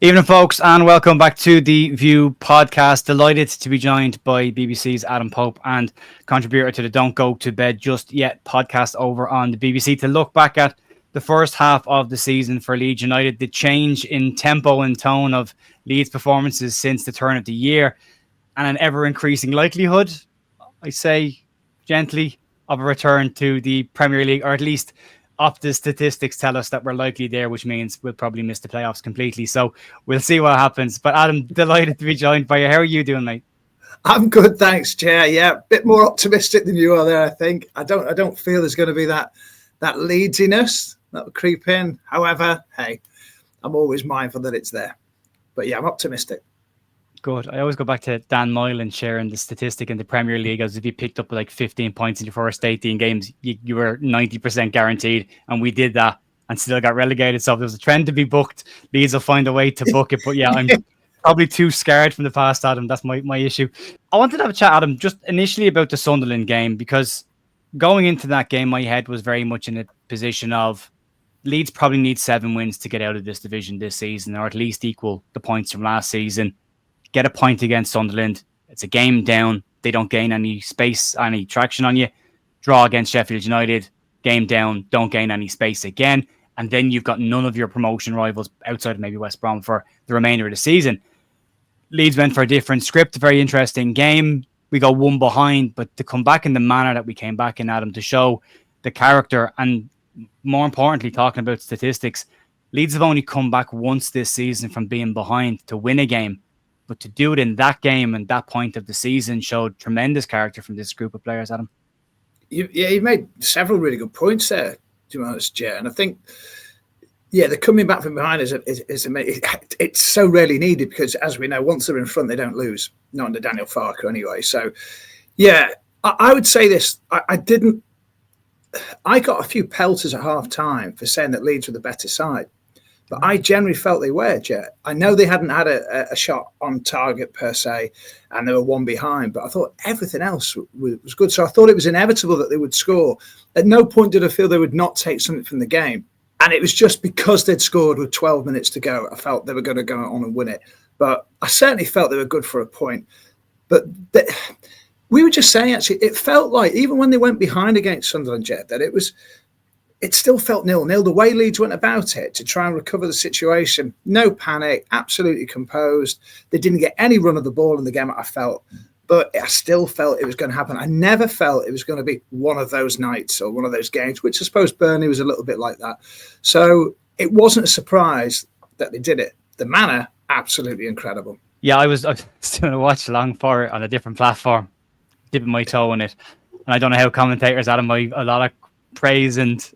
Evening, folks, and welcome back to the View podcast. Delighted to be joined by BBC's Adam Pope and contributor to the Don't Go to Bed Just Yet podcast over on the BBC to look back at the first half of the season for Leeds United, the change in tempo and tone of Leeds' performances since the turn of the year, and an ever-increasing likelihood, I say gently, of a return to the Premier League, or at least Opta's statistics tell us that we're likely there, which means we'll probably miss the playoffs completely. So we'll see what happens. But Adam, delighted to be joined by you. How are you doing, mate? I'm good, thanks, Jay. Yeah, a bit more optimistic than you are there, I think. I don't feel there's going to be that Leedsiness that will creep in. However, hey, I'm always mindful that it's there. But yeah, I'm optimistic. Good. I always go back to Dan Moylan sharing the statistic in the Premier League as if you picked up like 15 points in your first 18 games, you were 90% guaranteed. And we did that and still got relegated. So if there's a trend to be booked, Leeds will find a way to book it. But yeah, I'm probably too scared from the past, Adam. That's my issue. I wanted to have a chat, Adam, just initially about the Sunderland game, because going into that game, my head was very much in a position of Leeds probably need 7 wins to get out of this division this season, or at least equal the points from last season. Get a point against Sunderland. It's a game down. They don't gain any space, any traction on you. Draw against Sheffield United. Game down. Don't gain any space again. And then you've got none of your promotion rivals outside of maybe West Brom for the remainder of the season. Leeds went for a different script. A very interesting game. We got one behind, but to come back in the manner that we came back in, Adam, to show the character and more importantly, talking about statistics, Leeds have only come back once this season from being behind to win a game. But to do it in that game and that point of the season showed tremendous character from this group of players, Adam. You made several really good points there, to be honest, Jay. And I think, the coming back from behind it's so rarely needed because, as we know, once they're in front, they don't lose. Not under Daniel Farke anyway. So, I would say this. I got a few pelters at half time for saying that Leeds were the better side. But I generally felt they were, Jet. I know they hadn't had a shot on target per se, and they were one behind, but I thought everything else was good. So I thought it was inevitable that they would score. At no point did I feel they would not take something from the game. And it was just because they'd scored with 12 minutes to go, I felt they were going to go on and win it. But I certainly felt they were good for a point. But we were just saying, actually, it felt like, even when they went behind against Sunderland, Jet, that it still felt 0-0. The way Leeds went about it to try and recover the situation, no panic, absolutely composed. They didn't get any run of the ball in the game, I felt, but I still felt it was going to happen. I never felt it was going to be one of those nights or one of those games, which I suppose Burnley was a little bit like that. So it wasn't a surprise that they did it. The manner, absolutely incredible. Yeah, I was doing a watch along for it on a different platform, dipping my toe in it. And I don't know how commentators, Adam, a lot of praise and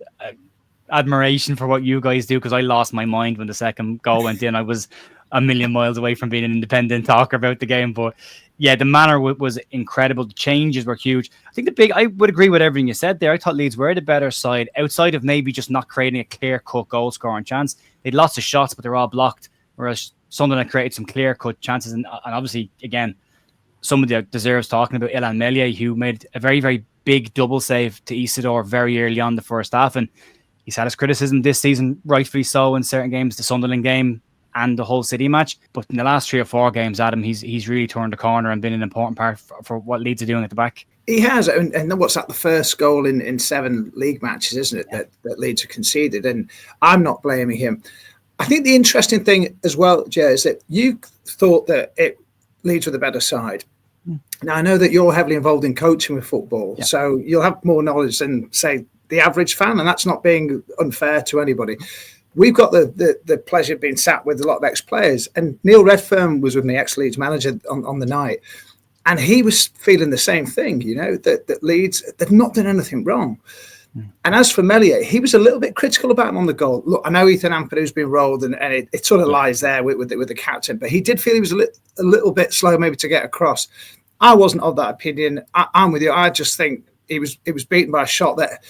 admiration for what you guys do, because I lost my mind when the second goal went in. I was a million miles away from being an independent talker about the game, but yeah, the manner was incredible. The changes were huge. I would agree with everything you said there. I thought Leeds were the better side outside of maybe just not creating a clear-cut goal scoring chance. They had lots of shots, but they're all blocked, whereas Sunderland created some clear-cut chances, and obviously, again, somebody that deserves talking about, Ilan Meslier, who made a very, very big double save to Isidore very early on the first half, and he's had his criticism this season, rightfully so, in certain games, the Sunderland game and the Hull City match. But in the last 3 or 4 games, Adam, he's really turned the corner and been an important part for what Leeds are doing at the back. He has, and what's that? The first goal in 7 league matches, isn't it? Yeah. That Leeds have conceded, and I'm not blaming him. I think the interesting thing as well, Jay, is that you thought that Leeds were the better side. Now, I know that you're heavily involved in coaching with football, so you'll have more knowledge than, say, the average fan, and that's not being unfair to anybody. We've got the pleasure of being sat with a lot of ex-players, and Neil Redfern was with me, ex-Leeds manager, on the night, and he was feeling the same thing, that Leeds, they've not done anything wrong. And as for Meslier, he was a little bit critical about him on the goal. Look, I know Ethan Ampadu's been rolled, and it sort of lies there with the captain, but he did feel he was a little bit slow maybe to get across. I wasn't of that opinion. I'm with you. I just think he was beaten by a shot that,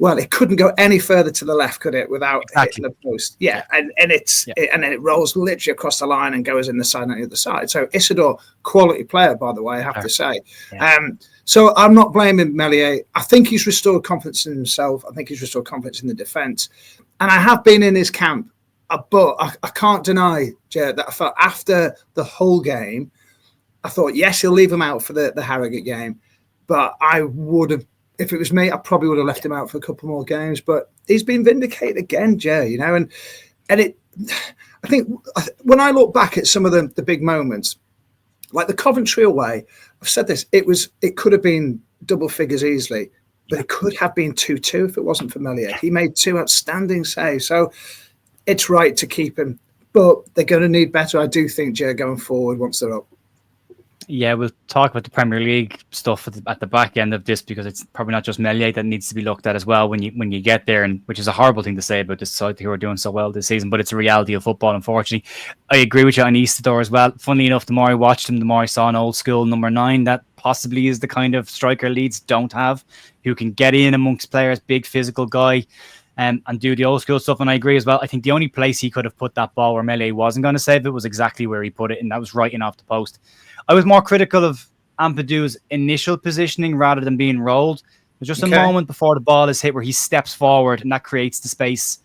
well, it couldn't go any further to the left, could it, without hitting the post? Yeah, and then it rolls literally across the line and goes in the side on the other side. So Isidore, quality player, by the way, I have to say. Yeah. So I'm not blaming Meslier. I think he's restored confidence in himself. I think he's restored confidence in the defence. And I have been in his camp But I can't deny, Jared, that I felt after the whole game, I thought, yes, he'll leave him out for the Harrogate game. But I would have, if it was me, I probably would have left him out for a couple more games. But he's been vindicated again, Jay, and it, I think when I look back at some of the big moments, like the Coventry away, I've said this, it could have been double figures easily, but it could have been 2-2 if it wasn't for Meslier. He made 2 outstanding saves. So it's right to keep him, but they're going to need better, I do think, Jay, going forward once they're up. Yeah, we'll talk about the Premier League stuff at the back end of this, because it's probably not just Meslier that needs to be looked at as well when you get there, and which is a horrible thing to say about this side who are doing so well this season, but it's a reality of football, unfortunately. I agree with you on Eastador as well. Funnily enough, the more I watched him, the more I saw an old school number 9 that possibly is the kind of striker Leeds don't have, who can get in amongst players, big physical guy, and do the old school stuff. And I agree as well. I think the only place he could have put that ball where Meslier wasn't going to save it was exactly where he put it, and that was right in off the post. I was more critical of Ampadu's initial positioning rather than being rolled. There's just a moment before the ball is hit where he steps forward, and that creates the space,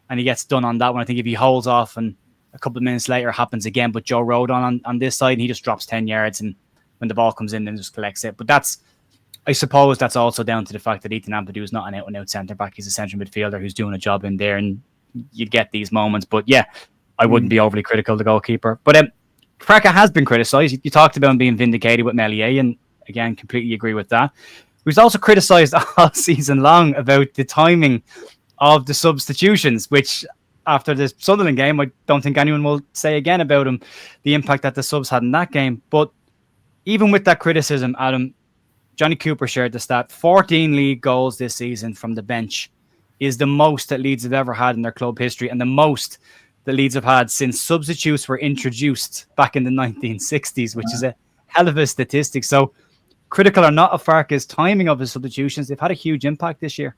and he gets done on that one. I think if he holds off and a couple of minutes later happens again, but Joe rode on this side and he just drops 10 yards, and when the ball comes in, then just collects it. But I suppose that's also down to the fact that Ethan Ampadu is not an out-and-out centre-back. He's a central midfielder who's doing a job in there, and you get these moments. But yeah, I wouldn't be overly critical of the goalkeeper. But Fracas has been criticised. You talked about him being vindicated with Meslier, and again, completely agree with that. He was also criticised all season long about the timing of the substitutions, which after the Sunderland game, I don't think anyone will say again about him, the impact that the subs had in that game. But even with that criticism, Adam, Johnny Cooper shared the stat, 14 league goals this season from the bench is the most that Leeds have ever had in their club history, and the most the Leeds have had since substitutes were introduced back in the 1960s, which is a hell of a statistic. So critical or not of Farke's timing of his substitutions, they've had a huge impact this year.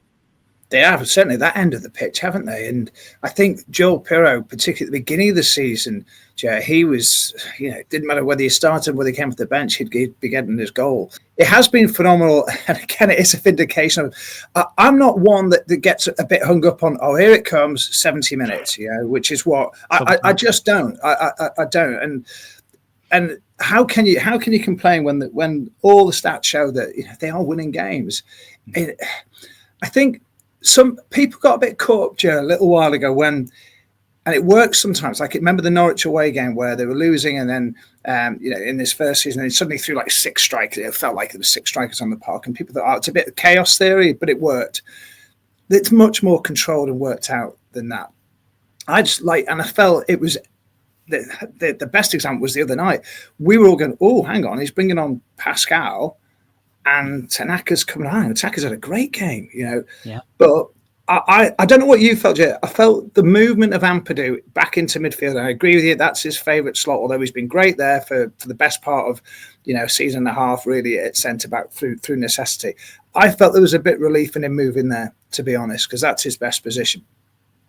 They have, certainly that end of the pitch, haven't they? And I think Joel Pirro, particularly at the beginning of the season, he was, it didn't matter whether he started, whether he came off the bench, he'd be getting his goal. It has been phenomenal. And again, it is a vindication of, I'm not one that gets a bit hung up on, here it comes, 70 minutes, which is what I just don't. I don't. And how can you complain when all the stats show that they are winning games? I think some people got a bit caught up, Joe, a little while ago and it works sometimes. Like, remember the Norwich away game where they were losing, and then in this first season, they suddenly threw like 6 strikers. It felt like there were 6 strikers on the park, and people thought, it's a bit of chaos theory, but it worked. It's much more controlled and worked out than that. I felt it was the best example was the other night. We were all going, hang on, he's bringing on Pascal. And Tanaka's coming on. Tanaka's had a great game, Yeah. But I don't know what you felt, Jay. I felt the movement of Ampadu back into midfield. And I agree with you. That's his favourite slot, although he's been great there for the best part of, season and a half, really, at centre-back through necessity. I felt there was a bit of relief in him moving there, to be honest, because that's his best position.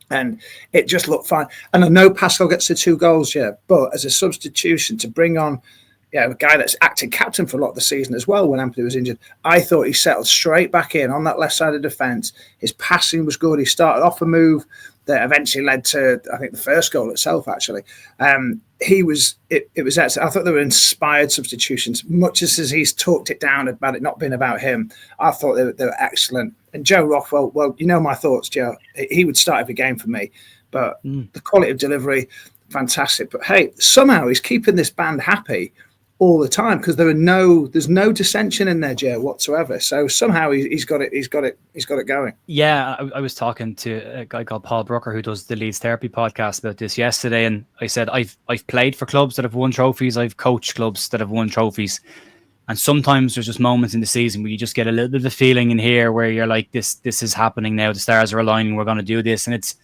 And it just looked fine. And I know Pascal gets the 2 goals, but as a substitution to bring on a guy that's acting captain for a lot of the season as well when Ampadu was injured, I thought he settled straight back in on that left side of defence. His passing was good. He started off a move that eventually led to, I think, the first goal itself, actually. It was excellent. I thought they were inspired substitutions. Much as he's talked it down about it not being about him, I thought they were excellent. And Joe Rothwell, well, my thoughts, Joe. He would start every game for me. But the quality of delivery, fantastic. But hey, somehow he's keeping this band happy all the time, because there's no dissension in there, Joe, whatsoever. So somehow he's got it going. Yeah, I was talking to a guy called Paul Brooker who does the Leeds Therapy podcast about this yesterday, and I said I've played for clubs that have won trophies, I've coached clubs that have won trophies, and sometimes there's just moments in the season where you just get a little bit of a feeling in here where you're like, this is happening now, the stars are aligning, we're going to do this, and it's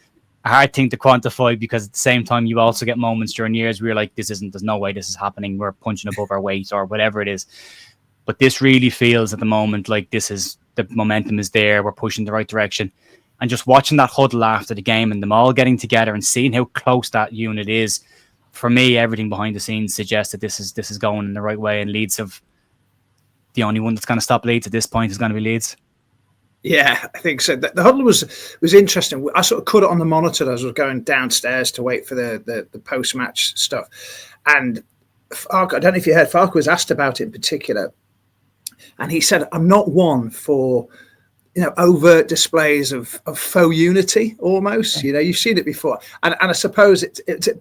a hard thing to quantify, because at the same time you also get moments during years where you're like, there's no way this is happening, we're punching above our weight or whatever it is. But this really feels at the moment like the momentum is there, we're pushing the right direction. And just watching that huddle after the game and them all getting together and seeing how close that unit is, for me, everything behind the scenes suggests that this is going in the right way, and Leeds have, the only one that's going to stop Leeds at this point is going to be Leeds. Yeah, I think so. The huddle was interesting. I sort of caught it on the monitor as I was going downstairs to wait for the post match stuff. And Farke, I don't know if you heard, Farke was asked about it in particular, and he said, "I'm not one for overt displays of faux unity almost. You've seen it before. And I suppose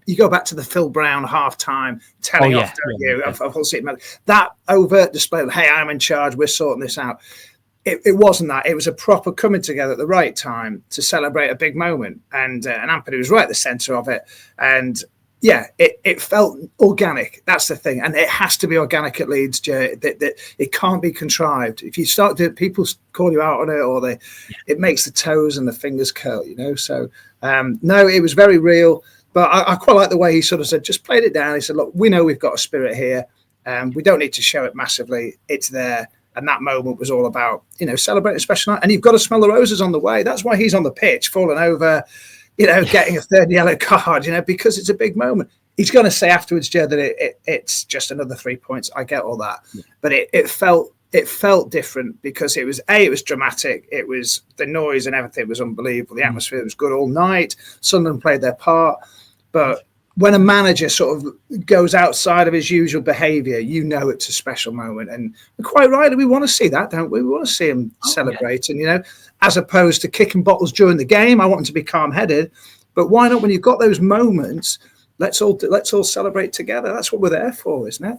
you go back to the Phil Brown halftime telling off, don't you? I've all seen that overt display of, hey, I'm in charge, we're sorting this out. It wasn't that. It was a proper coming together at the right time to celebrate a big moment. And Ampadu was right at the centre of it. And yeah, it felt organic. That's the thing. And it has to be organic at Leeds, Jay. That it can't be contrived. If you start doing, people call you out on it, or it makes the toes and the fingers curl, So, no, it was very real. But I quite like the way he sort of said, just played it down. He said, look, we know we've got a spirit here. We don't need to show it massively. It's there. And that moment was all about, celebrating a special night. And you've got to smell the roses on the way. That's why he's on the pitch, falling over, getting a third yellow card, because it's a big moment. He's going to say afterwards, Joe, that it's just another 3 points. I get all that. Yeah. But it felt different because it was dramatic. It was the noise and everything was unbelievable. The atmosphere was good all night. Sunderland played their part. But when a manager sort of goes outside of his usual behaviour, it's a special moment. And quite rightly, we want to see that, don't we? We want to see him celebrate. Yeah. And, as opposed to kicking bottles during the game, I want him to be calm-headed. But why not, when you've got those moments, let's all celebrate together. That's what we're there for, isn't it?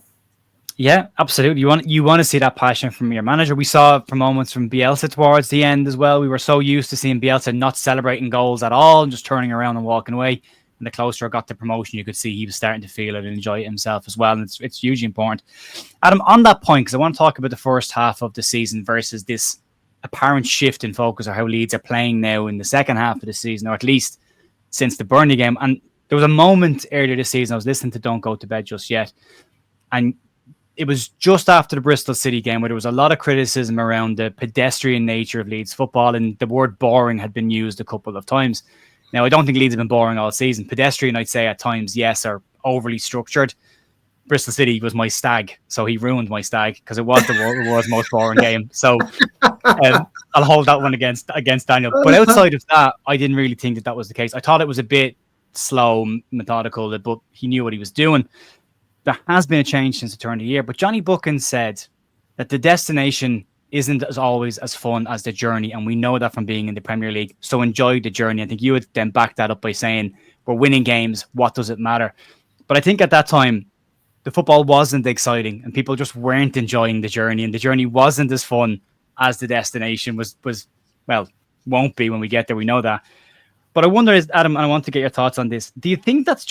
Yeah, absolutely. You want to see that passion from your manager. We saw for moments from Bielsa towards the end as well. We were so used to seeing Bielsa not celebrating goals at all and just turning around and walking away. And the closer I got to promotion, you could see he was starting to feel it and enjoy it himself as well. And it's hugely important. Adam, on that point, because I want to talk about the first half of the season versus this apparent shift in focus, or how Leeds are playing now in the second half of the season, or at least since the Burnley game. And there was a moment earlier this season, I was listening to Don't Go to Bed Just Yet, and it was just after the Bristol City game where there was a lot of criticism around the pedestrian nature of Leeds football, and the word boring had been used a couple of times. Now, I don't think Leeds have been boring all season. Pedestrian, I'd say at times, yes, or overly structured. Bristol City was my stag, so he ruined my stag because it was the world's most boring game. So I'll hold that one against Daniel. But outside of that, I didn't really think that was the case. I thought it was a bit slow, methodical, but he knew what he was doing. There has been a change since the turn of the year, but Johnny Buchan said that the destination isn't as always as fun as the journey, and we know that from being in the Premier League. So enjoy the journey. I think you would then back that up by saying we're winning games. What does it matter? But I think at that time, the football wasn't exciting, and people just weren't enjoying the journey, and the journey wasn't as fun as the destination was. Well, won't be when we get there. We know that. But I wonder, Adam, and I want to get your thoughts on this. Do you think that's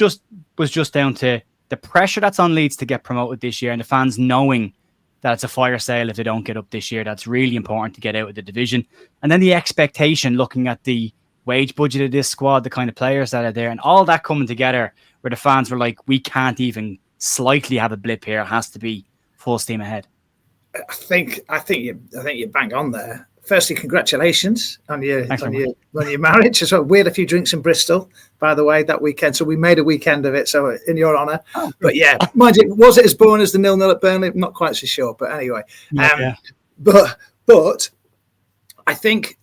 was just down to the pressure that's on Leeds to get promoted this year, and the fans knowing that it's a fire sale if they don't get up this year? That's really important to get out of the division. And then the expectation, looking at the wage budget of this squad, the kind of players that are there, and all that coming together, where the fans were like, we can't even slightly have a blip here. It has to be full steam ahead. I think you bang on there. Firstly, congratulations on your marriage as well. We had a few drinks in Bristol, by the way, that weekend. So we made a weekend of it. So in your honour. Oh, but yeah, mind you, was it as boring as the 0-0 at Burnley? I'm not quite so sure. But anyway, but I think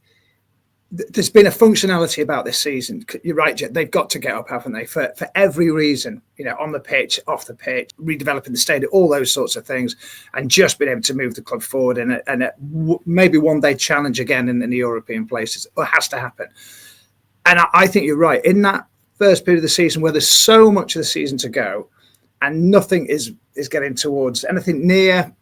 there's been a functionality about this season. You're right, Jet. They've got to get up, haven't they? For every reason, on the pitch, off the pitch, redeveloping the stadium, all those sorts of things, and just being able to move the club forward and maybe one day challenge again in the European places. It has to happen. And I think you're right. In that first period of the season where there's so much of the season to go and nothing is getting towards anything near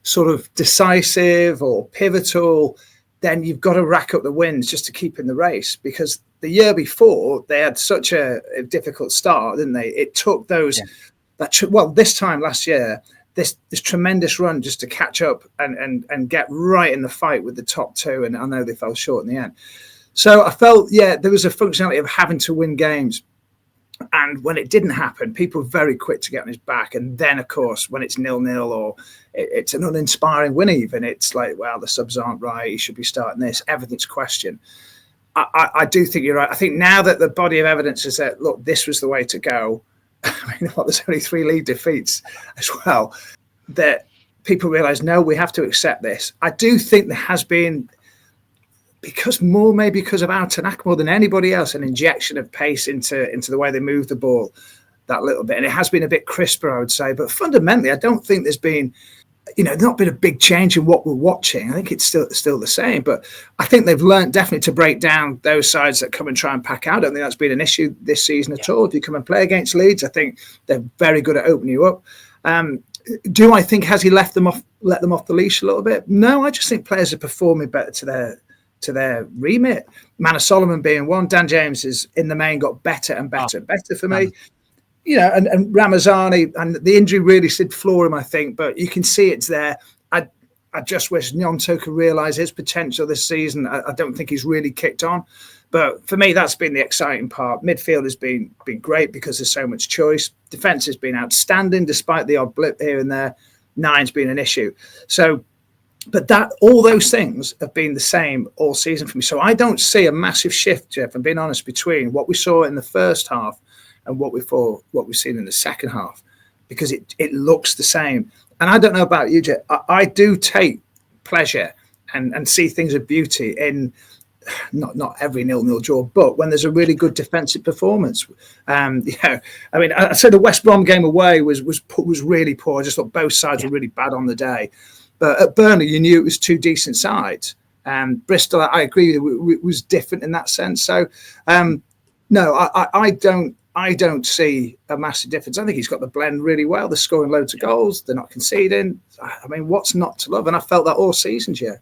sort of decisive or pivotal, then you've got to rack up the wins just to keep in the race, because the year before they had such a difficult start, didn't they? It took those this time last year, this tremendous run just to catch up and get right in the fight with the top two. And I know they fell short in the end. So I felt, there was a functionality of having to win games. And when it didn't happen, people were very quick to get on his back. And then, of course, when it's 0-0 or it's an uninspiring win even, it's like, well, the subs aren't right, he should be starting this, everything's questioned. I do think you're right. I think now that the body of evidence is that, look, this was the way to go, there's only 3 league defeats as well, that people realise, no, we have to accept this. I do think there has been because of Tanaka more than anybody else, an injection of pace into the way they move the ball that little bit. And it has been a bit crisper, I would say. But fundamentally, I don't think there's been, not been a big change in what we're watching. I think it's still the same. But I think they've learned definitely to break down those sides that come and try and pack out. I don't think that's been an issue this season at all. If you come and play against Leeds, I think they're very good at opening you up. Do I think has he let them off the leash a little bit? No, I just think players are performing better to their remit. Manor Solomon being one. Dan James is in the main got better and better and better for me. And Ramazani, and the injury really did floor him, I think, but you can see it's there. I just wish Gnonto could realise his potential this season. I don't think he's really kicked on. But for me, that's been the exciting part. Midfield has been great because there's so much choice. Defence has been outstanding, despite the odd blip here and there. Nine's been an issue. So, but all those things have been the same all season for me. So I don't see a massive shift, Jeff, I'm being honest, between what we saw in the first half and what we've seen in the second half, because it looks the same. And I don't know about you, Jeff. I do take pleasure and see things of beauty in not every 0-0 draw, but when there's a really good defensive performance. I mean, I said the West Brom game away was really poor. I just thought both sides were really bad on the day. But at Burnley, you knew it was two decent sides. Bristol, I agree, was different in that sense. So, no, I don't see a massive difference. I think he's got the blend really well. They're scoring loads of goals. They're not conceding. I mean, what's not to love? And I felt that all season, Joe.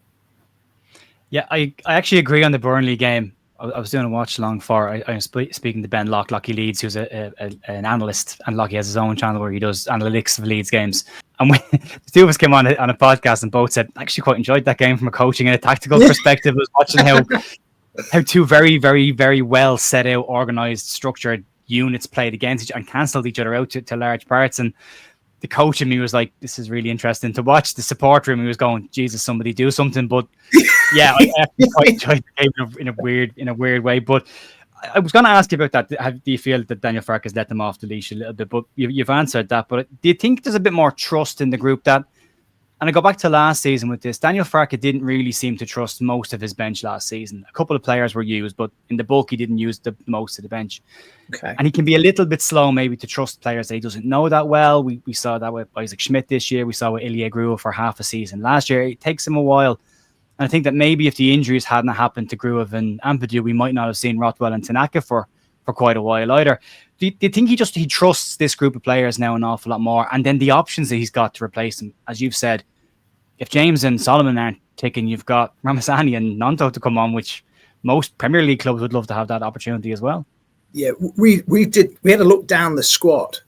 Yeah, I actually agree on the Burnley game. I was doing a watch along for, I was speaking to Ben Lockie Leeds, who's an analyst, and Lockie has his own channel where he does analytics of Leeds games. And the two of us came on a podcast and both said, I actually quite enjoyed that game from a coaching and a tactical perspective. I was watching how two very, very, very well set out, organised, structured units played against each and cancelled each other out to large parts. And the coach in me was like, this is really interesting to watch. The support room, he was going, Jesus, somebody do something. But yeah, I actually quite enjoyed the game in a weird way. But I was going to ask you about that. Do you feel that Daniel Farke has let them off the leash a little bit? But you've answered that. But do you think there's a bit more trust in the group that, and I go back to last season with this, Daniel Farke didn't really seem to trust most of his bench last season. A couple of players were used, but in the bulk, he didn't use the most of the bench. Okay. And he can be a little bit slow maybe to trust players that he doesn't know that well. We saw that with Isaac Schmidt this year. We saw with Ilya Gruev for half a season last year. It takes him a while. And I think that maybe if the injuries hadn't happened to Gruev and Ampadu, we might not have seen Rothwell and Tanaka for quite a while either. Do you think he trusts this group of players now an awful lot more? And then the options that he's got to replace them, as you've said, if James and Solomon aren't ticking, you've got Ramazani and Gnonto to come on, which most Premier League clubs would love to have that opportunity as well. Yeah, we had a look down the squad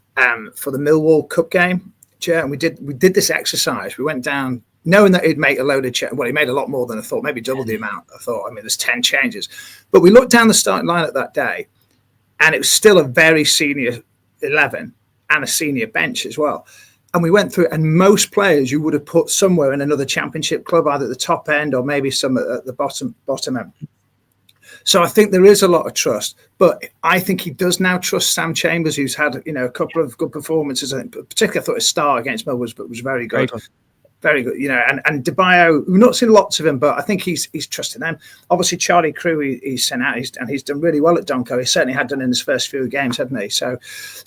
for the Millwall Cup game, and we did this exercise. We went down knowing that he'd make a load of he made a lot more than I thought, maybe double the amount I thought. I mean, there's 10 changes. But we looked down the starting lineup that day, and it was still a very senior 11 and a senior bench as well. And we went through it, and most players you would have put somewhere in another championship club, either at the top end or maybe some at the bottom end. So I think there is a lot of trust, but I think he does now trust Sam Chambers, who's had a couple of good performances. Particularly, I thought his start against Millwall was very good. Very good, and DeBio, we've not seen lots of him, but I think he's trusting them. Obviously, Charlie Crew, he's sent out, and he's done really well at Donco. He certainly had done in his first few games, hadn't he? So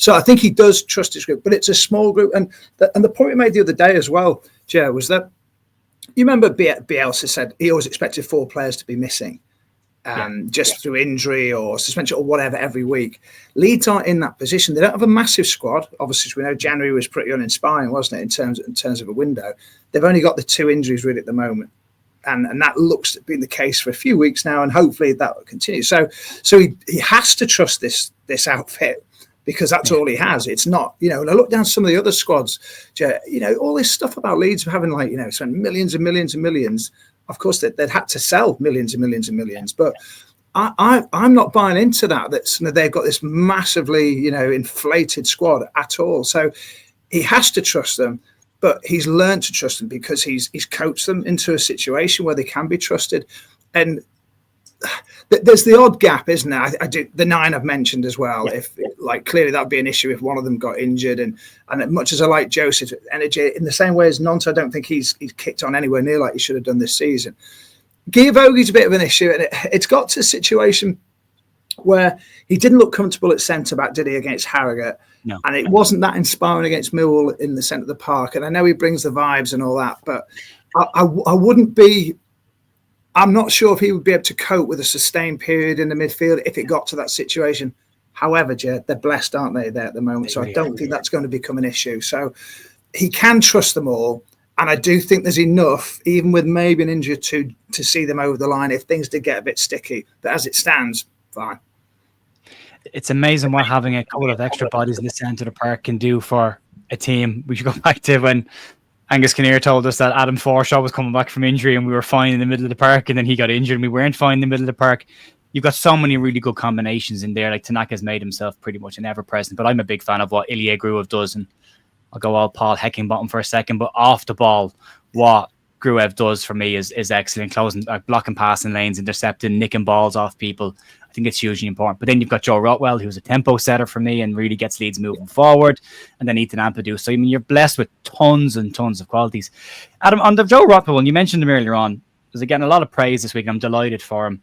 I think he does trust his group, but it's a small group. And the point we made the other day as well, Joe, was that you remember Bielsa said he always expected 4 players to be missing. Through injury or suspension or whatever every week. Leeds aren't in that position. They don't have a massive squad. Obviously, as we know, January was pretty uninspiring, wasn't it, in terms of a window. They've only got the 2 injuries really at the moment. And that looks to have been the case for a few weeks now, and hopefully that will continue. So he has to trust this outfit, because that's all he has. It's not, and I look down some of the other squads, all this stuff about Leeds having spent millions and millions and millions. Of course, they'd had to sell millions and millions and millions, but I'm not buying into that. They've got this massively, inflated squad at all. So he has to trust them, but he's learned to trust them because he's coached them into a situation where they can be trusted. And there's the odd gap, isn't there? I do the 9 I've mentioned as well. Yeah. If clearly that would be an issue if one of them got injured, and much as I like Joseph's energy, in the same way as Gnonto, I don't think he's kicked on anywhere near like he should have done this season. Guy Vogie's a bit of an issue, and it's got to a situation where he didn't look comfortable at centre back, did he, against Harrogate? No. And it wasn't that inspiring against Millwall in the centre of the park. And I know he brings the vibes and all that, but I wouldn't be. I'm not sure if he would be able to cope with a sustained period in the midfield if it got to that situation. However, Jed, they're blessed, aren't they, there at the moment? So I don't think that's going to become an issue. So he can trust them all. And I do think there's enough, even with maybe an injury to see them over the line if things did get a bit sticky. But as it stands, fine. It's amazing what having a couple of extra bodies in the centre of the park can do for a team. We should go back to when Angus Kinnear told us that Adam Forshaw was coming back from injury and we were fine in the middle of the park, and then he got injured and we weren't fine in the middle of the park. You've got so many really good combinations in there. Like Tanaka's made himself pretty much an ever-present, but I'm a big fan of what Ilya Gruev does, and I'll go all Paul Heckingbottom for a second, but off the ball, what Gruev does for me is excellent. Closing, blocking passing lanes, intercepting, nicking balls off people. I think it's hugely important. But then you've got Joe Rotwell, who's a tempo setter for me and really gets Leeds moving forward. And then Ethan Ampadu. So, I mean, you're blessed with tons and tons of qualities. Adam, on the Joe Rotwell one, you mentioned him earlier on. There's again a lot of praise this week, and I'm delighted for him.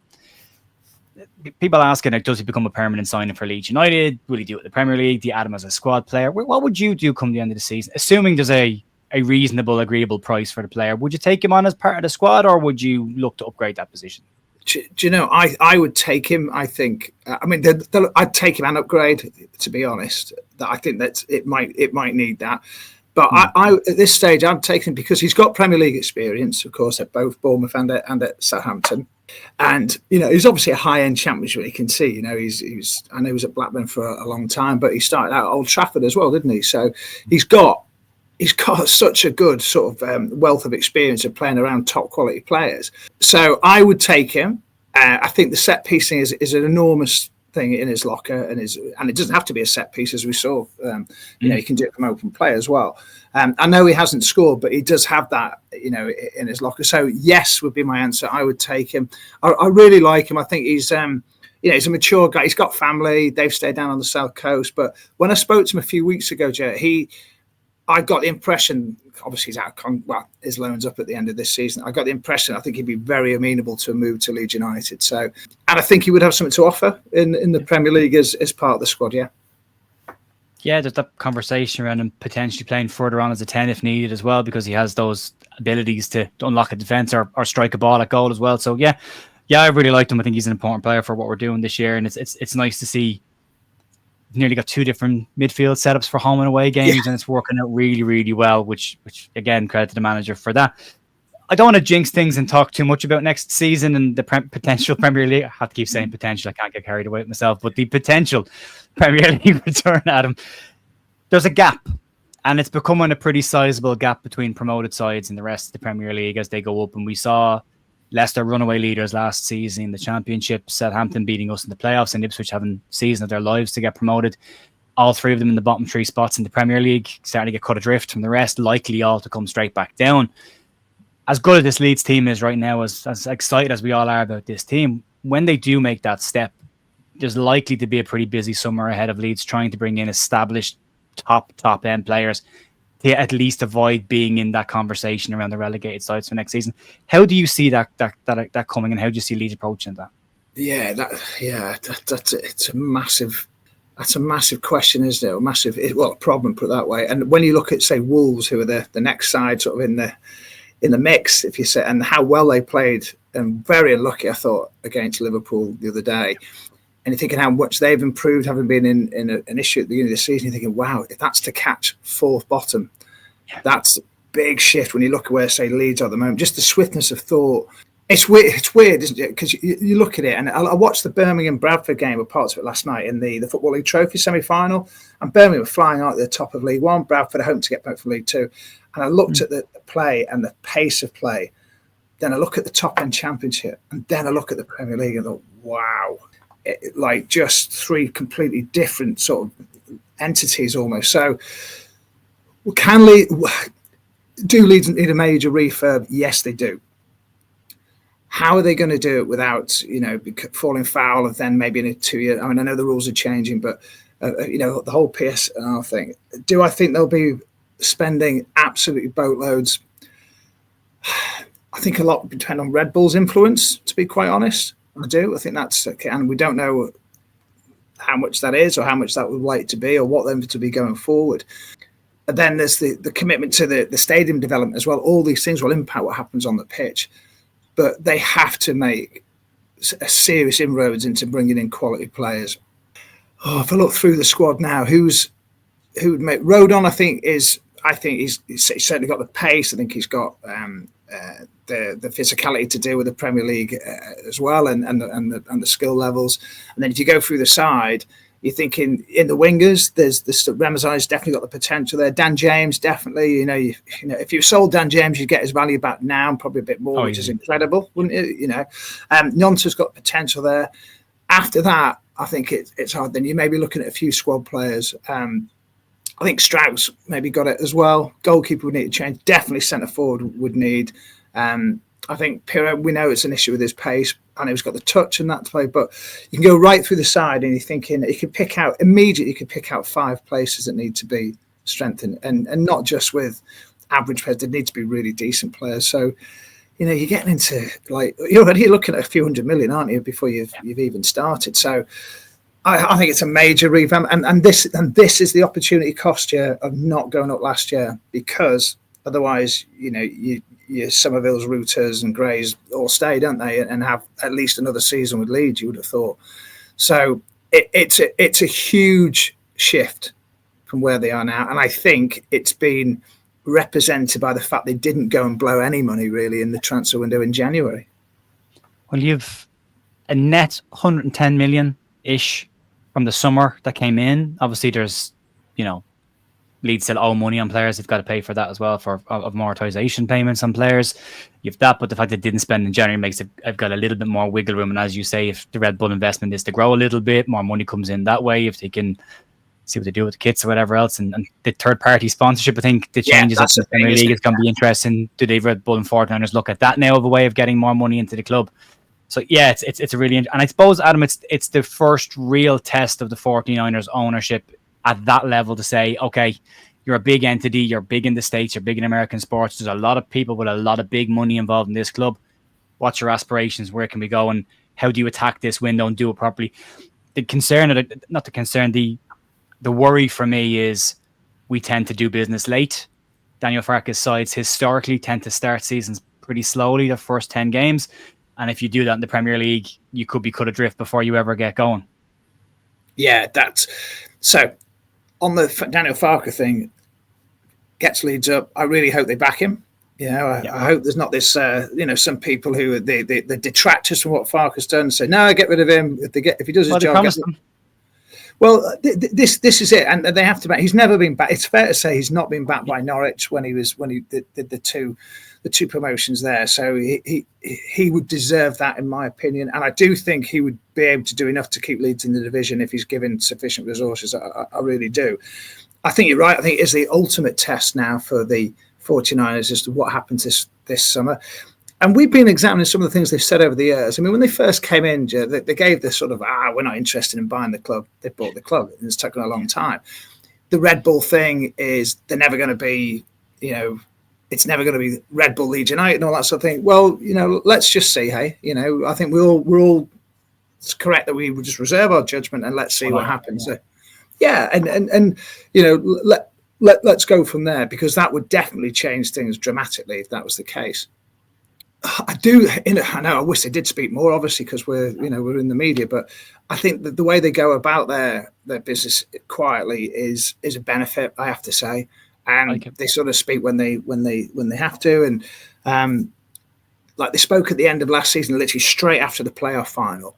People asking, like, does he become a permanent signing for Leeds United? Will he do it in the Premier League? Do you add him as a squad player? What would you do come the end of the season? Assuming there's a reasonable, agreeable price for the player, would you take him on as part of the squad, or would you look to upgrade that position? Do you know, I would take him. I think, I mean, I'd take him and upgrade, to be honest. I think that it might need that. But I at this stage, I'm taking him because he's got Premier League experience, of course, at both Bournemouth and at Southampton. And, you know, he's obviously a high-end championship. You can see, you know, I know he was at Blackburn for a long time, but he started out at Old Trafford as well, didn't he? So he's got such a good sort of wealth of experience of playing around top quality players. So I would take him. I think the set piece thing is an enormous thing in his locker, and it doesn't have to be a set piece, as we saw. You know, he can do it from open play as well. I know he hasn't scored, but he does have that, you know, in his locker. So yes, would be my answer. I would take him. I really like him. I think he's, you know, he's a mature guy. He's got family. They've stayed down on the South Coast. But when I spoke to him a few weeks ago, Jay, I got the impression, obviously he's out of his loan's up at the end of this season. I got the impression I think he'd be very amenable to a move to Leeds United. So, and I think he would have something to offer in the Premier League as part of the squad. Yeah, there's that conversation around him potentially playing further on as a 10 if needed as well, because he has those abilities to unlock a defence or strike a ball at goal as well. So yeah, I really liked him. I think he's an important player for what we're doing this year, and it's nice to see. Nearly got two different midfield setups for home and away games, and it's working out really, really well, which again, credit to the manager for that. I don't want to jinx things and talk too much about next season and the potential Premier League. I have to keep saying potential. I can't get carried away with myself, but the potential Premier League return, Adam. There's a gap, and it's becoming a pretty sizable gap between promoted sides and the rest of the Premier League as they go up. And we saw Leicester runaway leaders last season in the Championship, Southampton beating us in the playoffs, and Ipswich having season of their lives to get promoted. All three of them in the bottom three spots in the Premier League, starting to get cut adrift from the rest, likely all to come straight back down. As good as this Leeds team is right now, as excited as we all are about this team, when they do make that step, there's likely to be a pretty busy summer ahead of Leeds trying to bring in established top end players to at least avoid being in that conversation around the relegated sides for next season. How do you see that coming, and how do you see Leeds approaching that? It's a massive question, isn't it? A problem, put it that way. And when you look at, say, Wolves, who are the next side sort of in the mix, if you say, and how well they played, and very unlucky, I thought, against Liverpool the other day. And you're thinking how much they've improved, having been in an issue at the beginning of the season. You're thinking, wow, if that's to catch fourth bottom, that's a big shift when you look at where, say, Leeds are at the moment. Just the swiftness of thought. It's weird, isn't it? Because you look at it, and I watched the Birmingham-Bradford game, or parts of it last night in the Football League Trophy semi-final, and Birmingham were flying out at the top of League One, Bradford home to get back from League Two. And I looked at the play and the pace of play. Then I look at the top-end Championship, and then I look at the Premier League and thought, wow. Like just three completely different sort of entities almost. So do Leeds need a major refurb? Yes, they do. How are they going to do it without, you know, falling foul of then maybe in a 2 year? I mean, I know the rules are changing, but you know, the whole PSR thing. Do I think they'll be spending absolutely boatloads? I think a lot would depend on Red Bull's influence, to be quite honest. I do. I think that's okay. And we don't know how much that is or how much that would like to be or what them to be going forward. And then there's the commitment to the stadium development as well. All these things will impact what happens on the pitch. But they have to make a serious inroads into bringing in quality players. Oh, if I look through the squad now, who would make Rodon? I think he's certainly got the pace. I think he's got the physicality to deal with the Premier League as well, and the skill levels. And then if you go through the side, you're thinking in the wingers, there's Ramazani's definitely got the potential there. Dan James definitely. You know, if you sold Dan James, you'd get his value back now and probably a bit more, which is incredible, wouldn't it? You know, Nonta's got potential there. After that, I think it's hard. Then you may be looking at a few squad players. I think Strauss maybe got it as well. Goalkeeper would need to change. Definitely centre forward would need. I think Pirro, we know it's an issue with his pace. I know he's got the touch and that to play, but you can go right through the side and you're thinking you could pick out 5 places that need to be strengthened, and not just with average players. They need to be really decent players. So, you know, you're getting into you're already looking at a few hundred million, aren't you, before you've even started. So I think it's a major revamp, and this is the opportunity cost you of not going up last year, because otherwise, you know, your Somerville's, Routers and Greys all stay, don't they, and have at least another season with Leeds, you would have thought. So it's a huge shift from where they are now, and I think it's been represented by the fact they didn't go and blow any money really in the transfer window in January. Well, you've a net 110 million-ish from the summer that came in. Obviously, there's, you know, Leeds still owe money on players. They've got to pay for that as well, for amortization payments on players. You've that, but the fact that they didn't spend in January makes it, I've got a little bit more wiggle room. And as you say, if the Red Bull investment is to grow a little bit, more money comes in that way. If they can see what they do with the kits or whatever else, and the third-party sponsorship, I think the changes of the Premier League is going to be interesting. Do they, Red Bull and 49ers, look at that now of a way of getting more money into the club? So yeah, it's a really, and I suppose, Adam, it's the first real test of the 49ers ownership at that level to say, okay, you're a big entity, you're big in the States, you're big in American sports. There's a lot of people with a lot of big money involved in this club. What's your aspirations? Where can we go? And how do you attack this window and do it properly? The worry for me is we tend to do business late. Daniel Farke's sides historically tend to start seasons pretty slowly, the first 10 games. And if you do that in the Premier League, you could be cut adrift before you ever get going. Yeah, that's so. On the Daniel Farke thing, gets Leeds up. I really hope they back him. You know, I hope there's not this, some people who are the detractors from what Farke's done say, no, get rid of him. If he does his job. Well, this is it, and they have to back. He's never been back. It's fair to say he's not been backed by Norwich when he did the two promotions there. So he would deserve that, in my opinion. And I do think he would be able to do enough to keep Leeds in the division if he's given sufficient resources. I really do. I think you're right. I think it is the ultimate test now for the 49ers as to what happens this summer. And we've been examining some of the things they've said over the years. I mean, when they first came in, they gave this sort of, we're not interested in buying the club. They bought the club, and it's taken a long time. The Red Bull thing is they're never going to be, it's never going to be Red Bull Leeds United and all that sort of thing. Well, let's just see, hey, I think we're all it's correct that we would just reserve our judgment and let's see what happens. So, yeah, and let's go from there, because that would definitely change things dramatically if that was the case. I know. I wish they did speak more, obviously, because we're in the media. But I think that the way they go about their business quietly is a benefit, I have to say. And they sort of speak when they have to. And like they spoke at the end of last season, literally straight after the playoff final.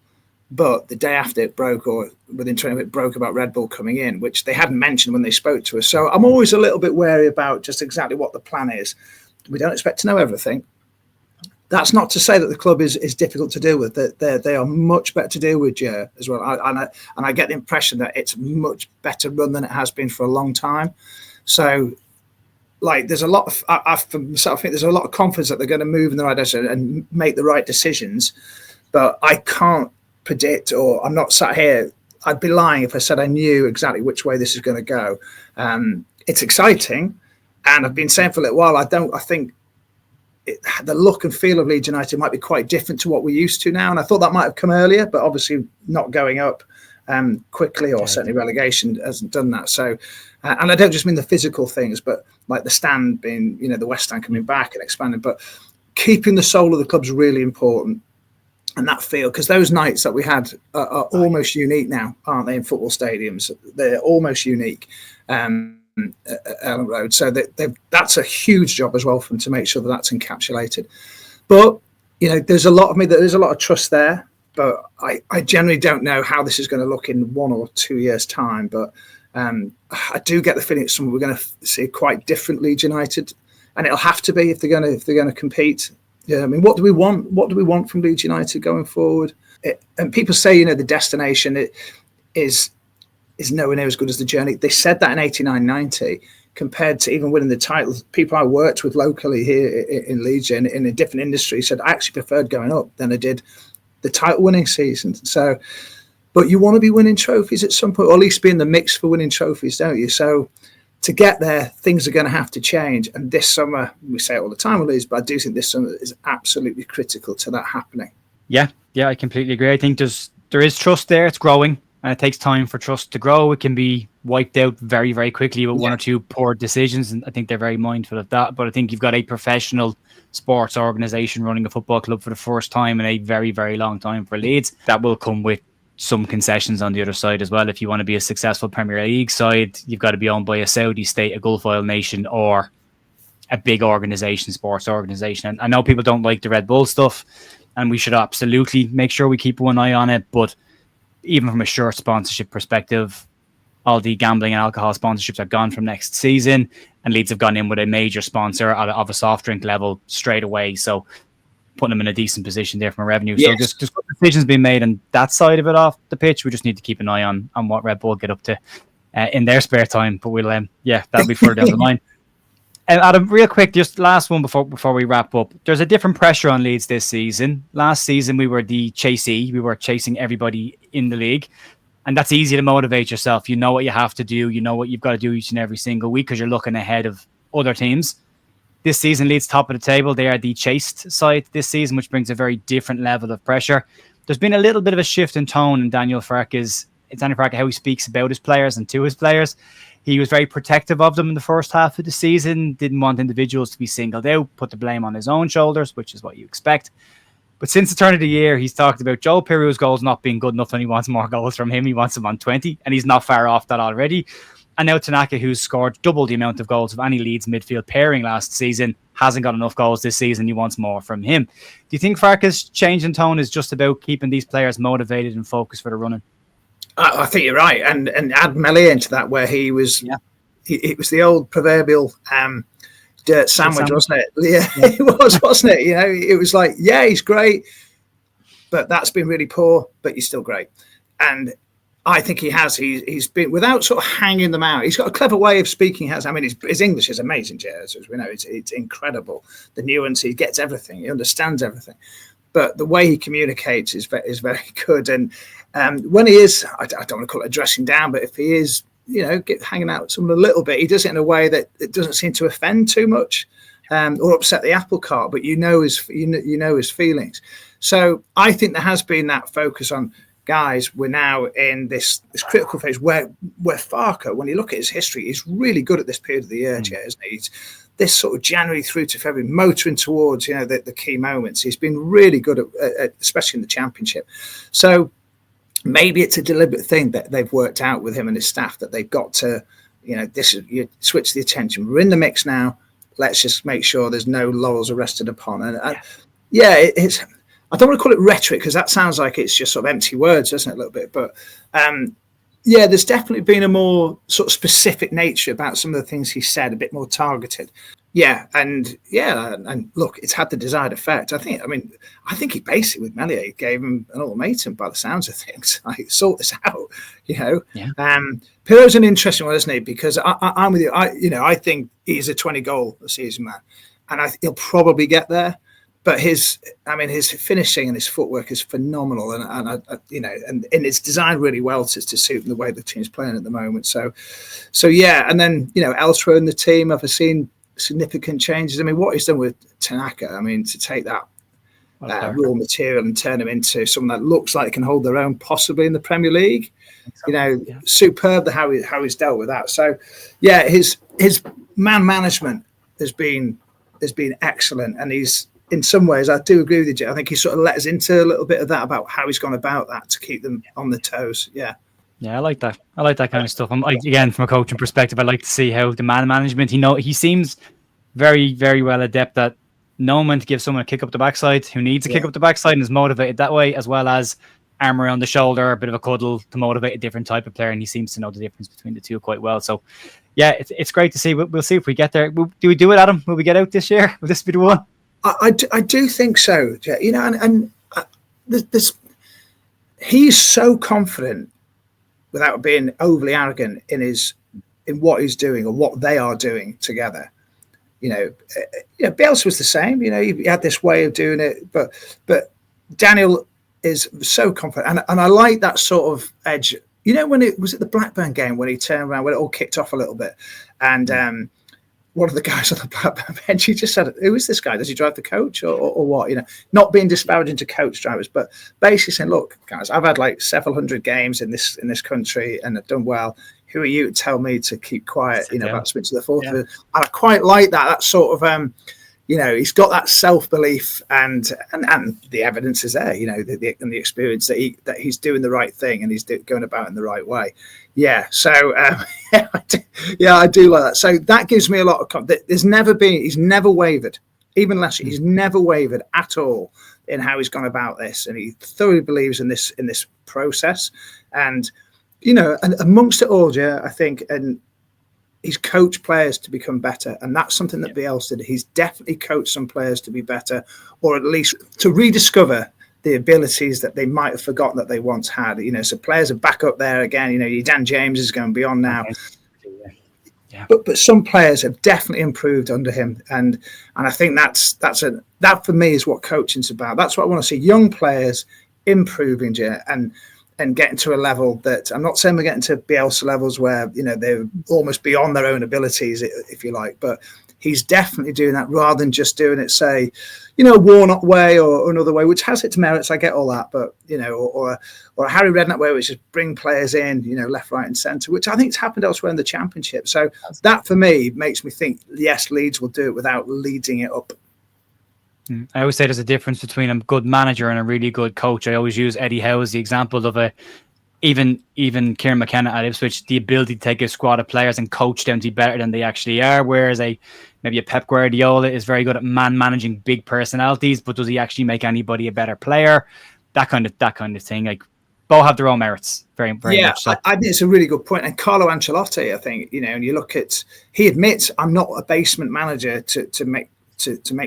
But the day after it broke, or within 20 minutes, it broke about Red Bull coming in, which they hadn't mentioned when they spoke to us. So I'm always a little bit wary about just exactly what the plan is. We don't expect to know everything. That's not to say that the club is difficult to deal with. They are much better to deal with, as well. And I get the impression that it's much better run than it has been for a long time. So, there's a lot of, for myself, I think there's a lot of confidence that they're going to move in the right direction and make the right decisions. But I can't predict, or I'm not sat here. I'd be lying if I said I knew exactly which way this is going to go. It's exciting, and I've been saying for a little while. I think the look and feel of Leeds United might be quite different to what we're used to now. And I thought that might have come earlier, but obviously not going up quickly, or certainly relegation hasn't done that. So, and I don't just mean the physical things, but like the stand being, the West Stand coming back and expanding, but keeping the soul of the club's really important. And that feel, because those nights that we had are almost unique now, aren't they, in football stadiums? They're almost unique at Ellen Road. So that's a huge job as well for them to make sure that that's encapsulated. But, there's a lot of trust there. But I generally don't know how this is going to look in 1 or 2 years' time. But I do get the feeling it's something we're going to see quite different Leeds United, and it'll have to be if they're going to compete. Yeah, I mean, what do we want? What do we want from Leeds United going forward? And people say, the destination is nowhere near as good as the journey. They said that in 89-90, compared to even winning the titles. People I worked with locally here in Leeds in a different industry said I actually preferred going up than I did the title winning season. So, but you want to be winning trophies at some point, or at least be in the mix for winning trophies, don't you? So to get there, things are going to have to change. And this summer, we say it all the time, Leeds, but I do think this summer is absolutely critical to that happening. Yeah, I completely agree. I think there is trust there. It's growing, and it takes time for trust to grow. It can be wiped out very, very quickly with one or two poor decisions, and I think they're very mindful of that. But I think you've got a professional sports organisation running a football club for the first time in a very, very long time for Leeds. That will come with some concessions on the other side as well. If you want to be a successful Premier League side, you've got to be owned by a Saudi state, a Gulf oil nation, or a big organisation, sports organisation. And I know people don't like the Red Bull stuff, and we should absolutely make sure we keep one eye on it. But even from a shirt sponsorship perspective, all the gambling and alcohol sponsorships are gone from next season, and Leeds have gone in with a major sponsor of a soft drink level straight away. So putting them in a decent position there from a revenue. Yes. So there's decisions being made on that side of it off the pitch. We just need to keep an eye on what Red Bull get up to in their spare time. But we'll, that'll be further down the line. Adam, real quick, just last one before we wrap up. There's a different pressure on Leeds this season. Last season, we were the chasee. We were chasing everybody in the league. And that's easy to motivate yourself. You know what you have to do. You know what you've got to do each and every single week because you're looking ahead of other teams. This season, Leeds top of the table. They are the chased side this season, which brings a very different level of pressure. There's been a little bit of a shift in tone in Daniel Farke's, how he speaks about his players and to his players. He was very protective of them in the first half of the season, didn't want individuals to be singled out, put the blame on his own shoulders, which is what you expect. But since the turn of the year, he's talked about Joel Pirou's goals not being good enough and he wants more goals from him. He wants them on 20, and he's not far off that already. And now Tanaka, who's scored double the amount of goals of any Leeds midfield pairing last season, hasn't got enough goals this season. He wants more from him. Do you think Farke's change in tone is just about keeping these players motivated and focused for the running? I think you're right. And add Melly into that, where he was, it was the old proverbial dirt sandwich, wasn't it? Yeah, it was, wasn't it? It was like, yeah, he's great, but that's been really poor, but he's still great. And I think he's been, without sort of hanging them out, he's got a clever way of speaking. His English is amazing, Jez, as we know. It's incredible. The nuance, he gets everything. He understands everything. But the way he communicates is very good. And when he is, I don't want to call it a dressing down, but if he is, hanging out with someone a little bit, he does it in a way that it doesn't seem to offend too much or upset the apple cart, but his feelings. So I think there has been that focus on, guys, we're now in this critical phase where Farke, when you look at his history, he's really good at this period of the year, isn't he? He's this sort of January through to February, motoring towards, the key moments. He's been really good at especially in the Championship. So maybe it's a deliberate thing that they've worked out with him and his staff, that they've got to, you switch the attention. We're in the mix now. Let's just make sure there's no laurels rested upon. And it's, I don't want to call it rhetoric because that sounds like it's just sort of empty words, doesn't it, a little bit? But there's definitely been a more sort of specific nature about some of the things he said, a bit more targeted. And look, it's had the desired effect. I think he basically, with Melier, gave him an ultimatum by the sounds of things. Like, sort this out, Pirou's an interesting one, isn't he? Because I'm with you. I think he's a 20-goal a season man, and he'll probably get there. But his finishing and his footwork is phenomenal, and it's designed really well to suit the way the team's playing at the moment. So, and then elsewhere in the team, I've seen significant changes. I mean, what he's done with Tanaka, I mean, to take that raw material and turn them into someone that looks like can hold their own, possibly in the Premier League. Superb how he's dealt with that. So, yeah, his man management has been excellent, and he's, in some ways, I do agree with you. I think he sort of let us into a little bit of that about how he's gone about that to keep them on the toes. Yeah. Yeah, I like that. I like that kind of stuff. Again, from a coaching perspective, I like to see how the man management. He seems very, very well adept at knowing when to give someone a kick up the backside who needs a kick up the backside and is motivated that way, as well as arm around the shoulder, a bit of a cuddle to motivate a different type of player. And he seems to know the difference between the two quite well. So, yeah, it's great to see. We'll see if we get there. Do we do it, Adam? Will we get out this year? Will this be the one? I do think so. And this, he's so confident without being overly arrogant in what he's doing or what they are doing together. Bielsa was the same. He had this way of doing it, but Daniel is so confident, and I like that sort of edge. When it was at the Blackburn game when he turned around, when it all kicked off a little bit, and one of the guys on the Blackburn bench, he just said, "Who is this guy? Does he drive the coach or what?" Not being disparaging to coach drivers, but basically saying, "Look, guys, I've had like several hundred games in this country and I've done well. Who are you to tell me to keep quiet? About switch to the fourth." And I quite like that. That sort of he's got that self-belief and the evidence is there, and the experience that he's doing the right thing and he's going about in the right way. Yeah. So, I do like that. So that gives me a lot of confidence. He's never wavered. Even last year, he's never wavered at all in how he's gone about this. And he thoroughly believes in this process. And, and amongst it all, I think, and he's coached players to become better. And that's something that Bielsa did. He's definitely coached some players to be better, or at least to rediscover the abilities that they might have forgotten that they once had. So players are back up there again. Your Dan James is going beyond now. Yeah. But some players have definitely improved under him. And I think that for me is what coaching's about. That's what I want to see. Young players improving, and getting to a level that, I'm not saying we're getting to Bielsa levels where, they're almost beyond their own abilities, if you like, but he's definitely doing that rather than just doing it, say, Warnock way or another way, which has its merits. I get all that, but, or a Harry Redknapp way, which is bring players in, left, right and centre, which I think has happened elsewhere in the Championship. So that for me makes me think, yes, Leeds will do it without leading it up. I always say there's a difference between a good manager and a really good coach. I always use Eddie Howe as the example of even Kieran McKenna at Ipswich, the ability to take a squad of players and coach them to be better than they actually are. Whereas maybe a Pep Guardiola is very good at managing big personalities, but does he actually make anybody a better player? That kind of thing. Like, both have their own merits, very, very much. So. I think it's a really good point. And Carlo Ancelotti, I think, and you look at, he admits, I'm not a basement manager to make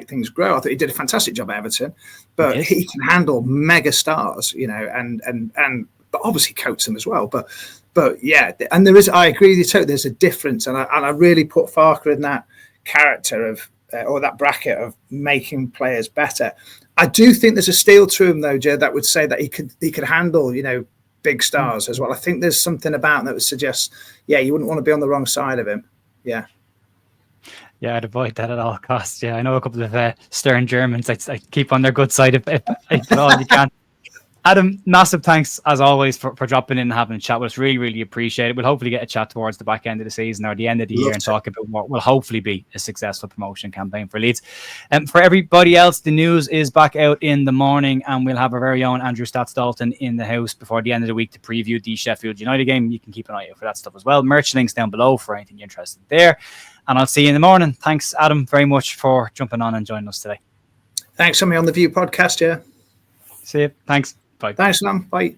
things grow. I thought he did a fantastic job at Everton, but he can handle mega stars, and but obviously coach them as well. But yeah, and there is, I agree with you totally. There's a difference, and I really put Farker in that character of or that bracket of making players better. I do think there's a steel to him though, Joe, that would say that he could handle, big stars as well. I think there's something about that would suggest, you wouldn't want to be on the wrong side of him. Yeah. Yeah, I'd avoid that at all costs. Yeah, I know a couple of stern Germans. I keep on their good side if at all you can. Adam, massive thanks as always for dropping in and having a chat with us. Really, really appreciate it. We'll hopefully get a chat towards the back end of the season or the end of the year and talk about what will hopefully be a successful promotion campaign for Leeds. For everybody else, the news is back out in the morning, and we'll have our very own Andrew Stats-Dalton in the house before the end of the week to preview the Sheffield United game. You can keep an eye out for that stuff as well. Merch links down below for anything you're interested in there. And I'll see you in the morning. Thanks, Adam, very much for jumping on and joining us today. Thanks for me on the View podcast, yeah. See you. Thanks. Bye. Thanks, Sam. Bye.